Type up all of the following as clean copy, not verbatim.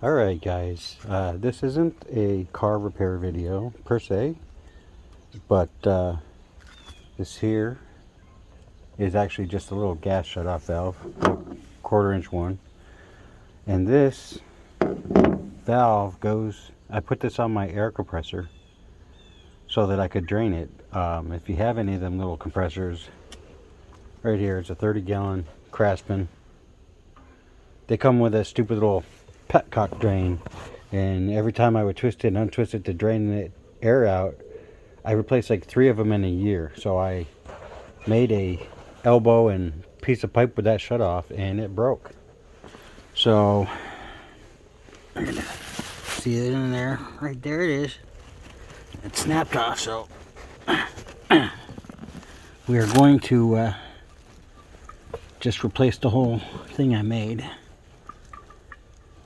Alright guys, this isn't a car repair video per se, but this here is actually just a little gas shutoff valve, a 1/4 inch one. And this valve goes, I put this on my air compressor so that I could drain it. If you have any of them little compressors, right here, it's a 30-gallon Craftsman. They come with a stupid little petcock drain, and every time I would twist it and untwist it to drain the air out, I replaced like 3 of them in a year. So I made a elbow and piece of pipe with that shut off, and it broke. So see it in there, right there it is. It snapped off. So we are going to just replace the whole thing I made,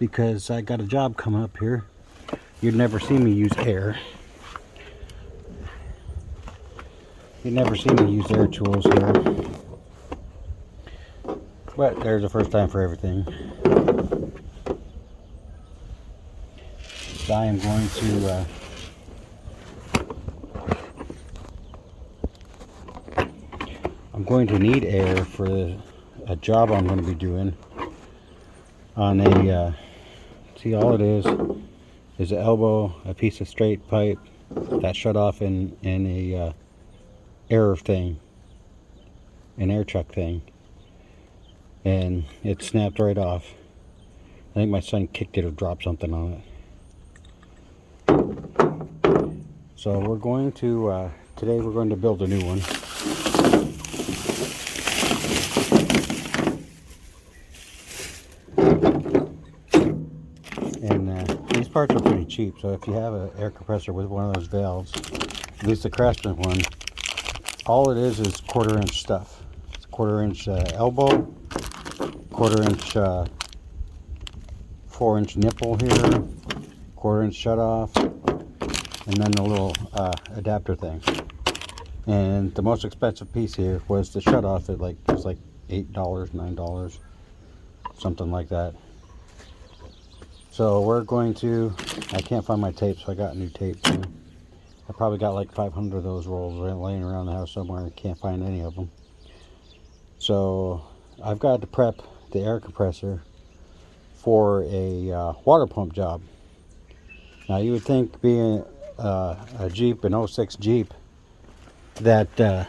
because I got a job coming up here. You'd never see me use air. You'd never see me use air tools here. But there's a first time for everything. So I am going to need air for a job I'm going to be doing on a see, all it is an elbow, a piece of straight pipe that shut off in a air thing, an air chuck thing, and it snapped right off. I think my son kicked it or dropped something on it. So we're going to today we're going to build a new one. And these parts are pretty cheap, so if you have an air compressor with one of those valves, at least the Craftsman one, all it is 1/4 inch stuff. It's a 1/4 inch elbow, 1/4 inch 4-inch nipple here, 1/4 inch shut off, and then a little adapter thing. And the most expensive piece here was the shut off. It was like $8, $9, something like that. So we're going to, I can't find my tape, so I got new tape. I probably got like 500 of those rolls laying around the house somewhere. I can't find any of them. So I've got to prep the air compressor for a water pump job. Now you would think, being a Jeep, an 06 Jeep, that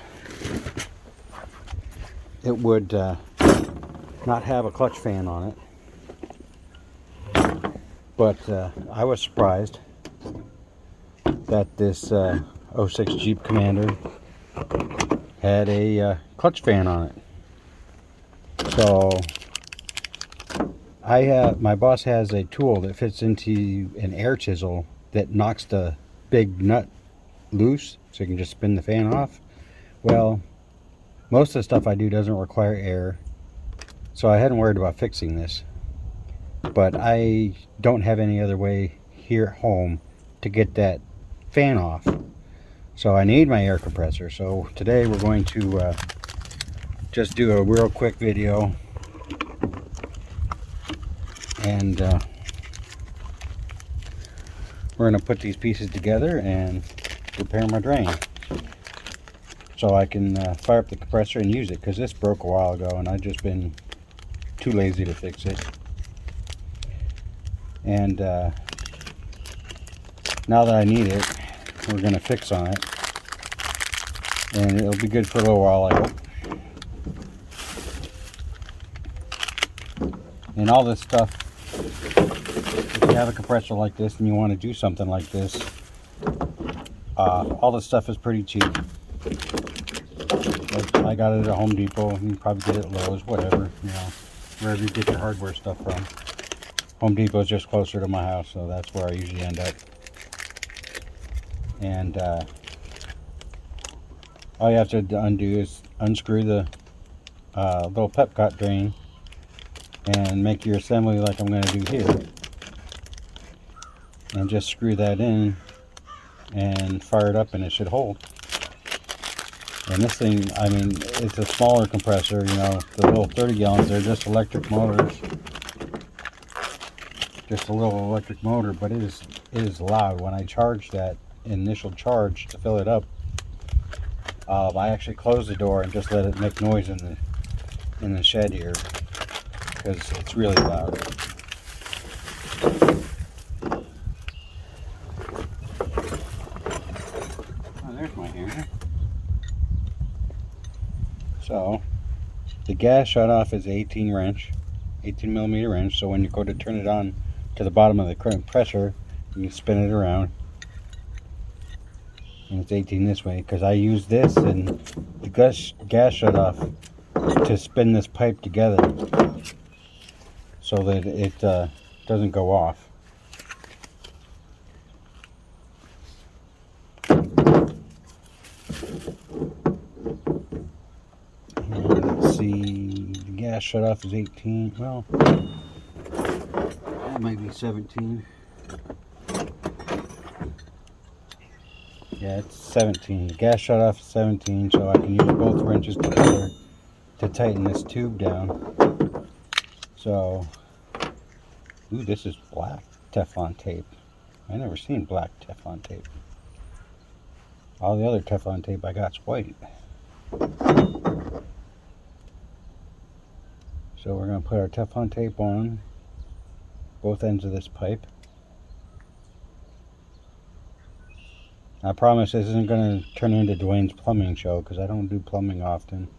it would not have a clutch fan on it. But I was surprised that this 06 Jeep Commander had a clutch fan on it. So my boss has a tool that fits into an air chisel that knocks the big nut loose, so you can just spin the fan off. Well, most of the stuff I do doesn't require air, so I hadn't worried about fixing this. But I don't have any other way here at home to get that fan off, so I need my air compressor. So today we're going to just do a real quick video, and we're going to put these pieces together and repair my drain so I can fire up the compressor and use it, because this broke a while ago and I've just been too lazy to fix it. And now that I need it, we're going to fix on it, and it'll be good for a little while, I hope. And all this stuff, if you have a compressor like this and you want to do something like this, all this stuff is pretty cheap. Like, I got it at Home Depot. You can probably get it at Lowe's, whatever, you know, wherever you get your hardware stuff from. Home Depot is just closer to my house, so that's where I usually end up. And all you have to undo is unscrew the little petcock drain and make your assembly like I'm going to do here, and just screw that in and fire it up, and it should hold. And this thing, I mean, it's a smaller compressor, you know, the little 30 gallons, they're just electric motors. just a little electric motor, but it is loud. When I charge that initial charge to fill it up, I actually closed the door and just let it make noise in the shed here because it's really loud. Oh, there's my hammer. So the gas shut off is 18 millimeter wrench. So when you go to turn it on to the bottom of the compressor, you can spin it around, and it's 18 this way because I use this and the gas shut off to spin this pipe together so that it doesn't go off. And let's see, the gas shut off is 18. Well, that might be 17. Yeah, it's 17. The gas shut off is 17, so I can use both wrenches together to tighten this tube down. So, ooh, this is black Teflon tape. I never seen black Teflon tape. All the other Teflon tape I got's white. So we're going to put our Teflon tape on both ends of this pipe. I promise this isn't going to turn into Dwayne's plumbing show because I don't do plumbing often.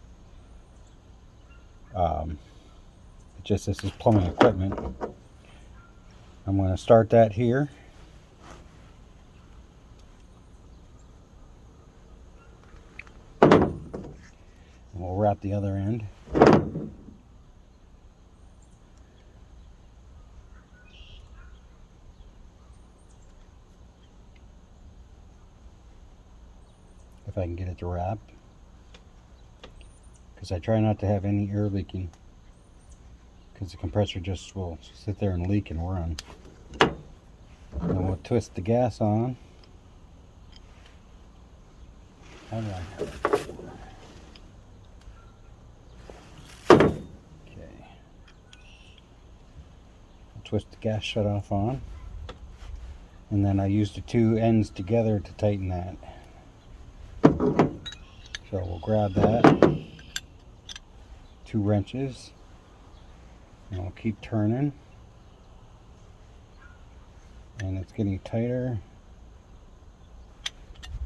Just this is plumbing equipment. I'm going to start that here. We'll wrap the other end. If I can get it to wrap. Because I try not to have any air leaking. Because the compressor just will sit there and leak and run. And we'll twist the gas on. How do I have it? Okay. I'll twist the gas shut off on. And then I use the two ends together to tighten that. So we'll grab that. 2 wrenches. And we'll keep turning. And it's getting tighter.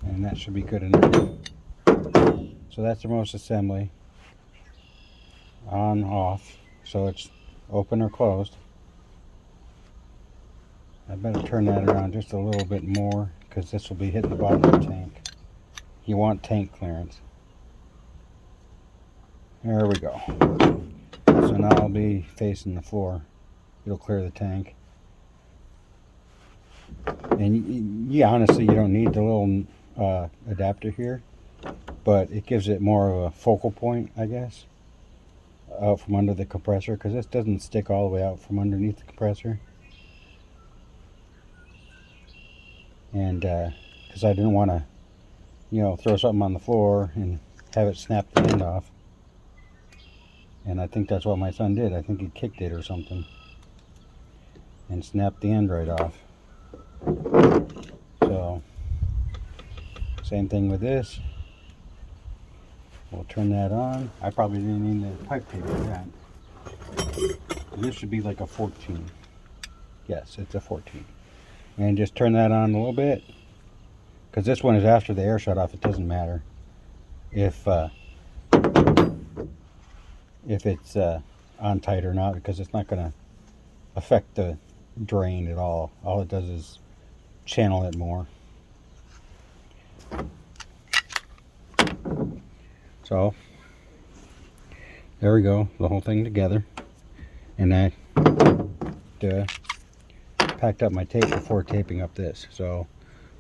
And that should be good enough. So that's the most assembly. On, off. So it's open or closed. I better turn that around just a little bit more because this will be hitting the bottom of the tank. You want tank clearance. There we go. So now I'll be facing the floor. It'll clear the tank. And yeah, honestly, you don't need the little adapter here, but it gives it more of a focal point, I guess, out from under the compressor, because this doesn't stick all the way out from underneath the compressor. And because I didn't want to, throw something on the floor and have it snap the end off. And I think that's what my son did. I think he kicked it or something and snapped the end right off. So, same thing with this. We'll turn that on. I probably didn't need the pipe tape for that. This should be like a 14. Yes, it's a 14. And just turn that on a little bit. Because this one is after the air shut off. It doesn't matter if it's on tight or not, because it's not going to affect the drain at all. All it does is channel it more. So there we go, the whole thing together. And I packed up my tape before taping up this. So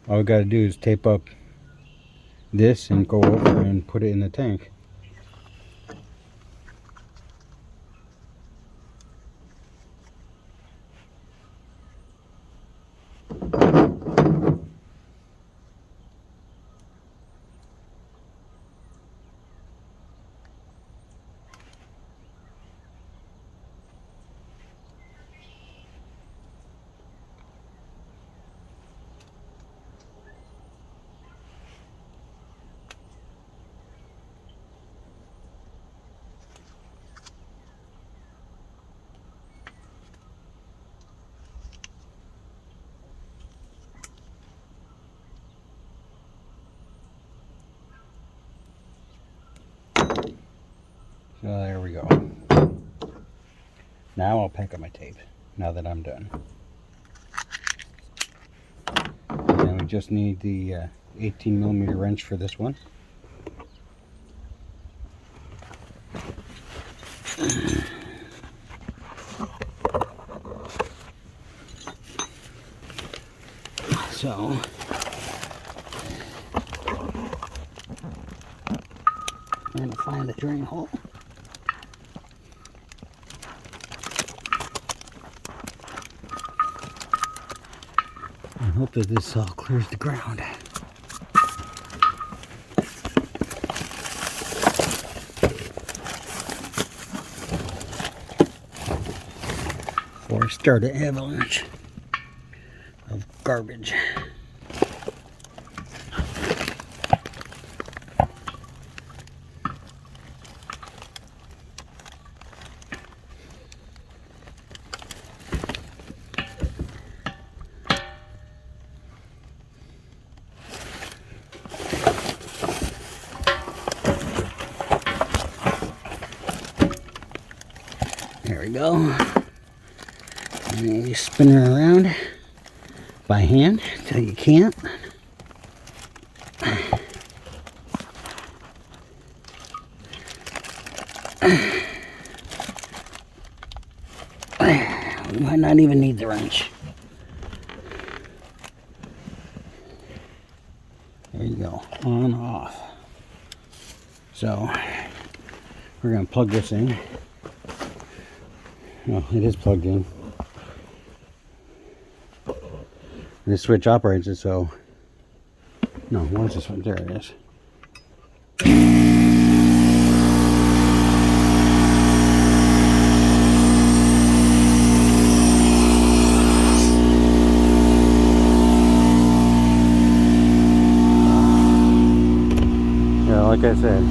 all we got to do is tape up this and go over and put it in the tank. go. Now I'll pack up my tape, now that I'm done. And we just need the 18mm wrench for this one. So, I'm going to find the drain hole. I hope that this all clears the ground. Before I start an avalanche of garbage. There we go. And you spin her around by hand until you can't. We might not even need the wrench. There you go, on, off. So, we're going to plug this in. Oh, it is plugged in. This switch operates it, so... No, where's this one? There it is. Yeah, like I said,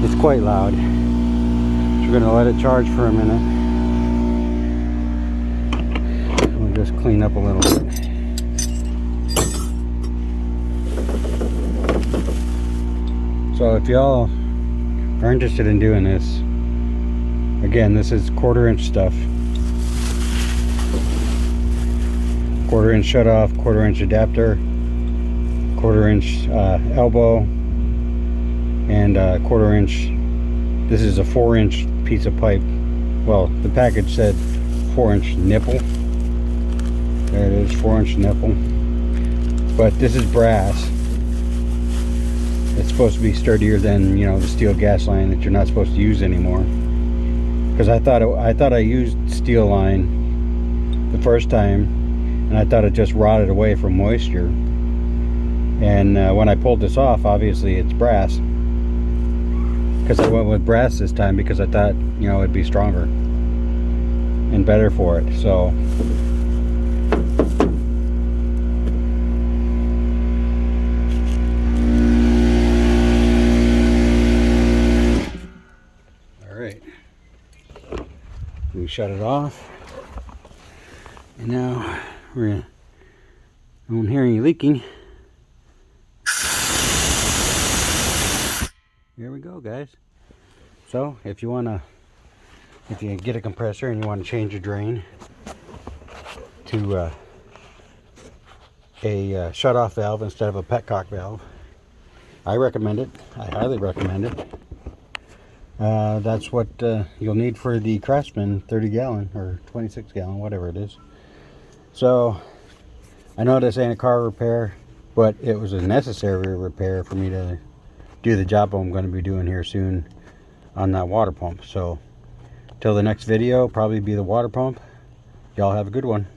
it's quite loud. So we're going to let it charge for a minute. We'll just clean up a little bit. So if y'all are interested in doing this, again, this is 1/4 inch stuff. 1/4 inch shut off, 1/4 inch adapter, 1/4 inch elbow, and 1/4 inch. This is a 4-inch piece of pipe. Well, the package said 4-inch nipple. There it is, 4-inch nipple. But this is brass. It's supposed to be sturdier than, you know, the steel gas line that you're not supposed to use anymore. Because I thought I used steel line the first time, and I thought it just rotted away from moisture. And when I pulled this off, obviously it's brass. Because I went with brass this time because I thought, you know, it'd be stronger and better for it. So all right, we shut it off, and now we're gonna, I don't hear any leaking. Here we go, guys. So if you get a compressor and you want to change your drain to a shut-off valve instead of a petcock valve, I recommend it. I highly recommend it. That's what you'll need for the Craftsman 30 gallon or 26 gallon, whatever it is. So I know this ain't a car repair, but it was a necessary repair for me to do the job I'm going to be doing here soon on that water pump. So till the next video, probably be the water pump. Y'all have a good one.